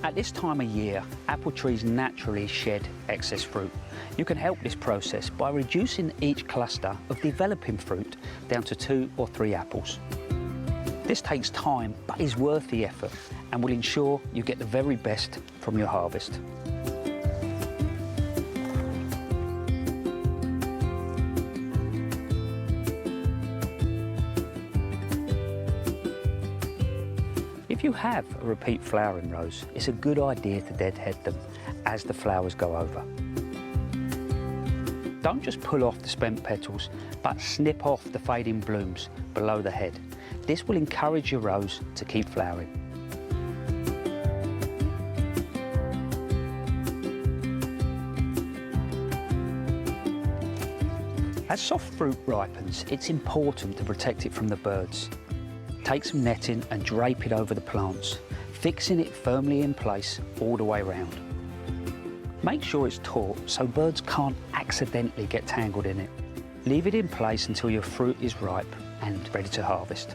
At this time of year, apple trees naturally shed excess fruit. You can help this process by reducing each cluster of developing fruit down to 2 or 3 apples. This takes time, but is worth the effort and will ensure you get the very best from your harvest. If you have a repeat flowering rows, it's a good idea to deadhead them as the flowers go over. Don't just pull off the spent petals, but snip off the fading blooms below the head. This will encourage your rows to keep flowering. As soft fruit ripens, it's important to protect it from the birds. Take some netting and drape it over the plants, fixing it firmly in place all the way around. Make sure it's taut so birds can't accidentally get tangled in it. Leave it in place until your fruit is ripe and ready to harvest.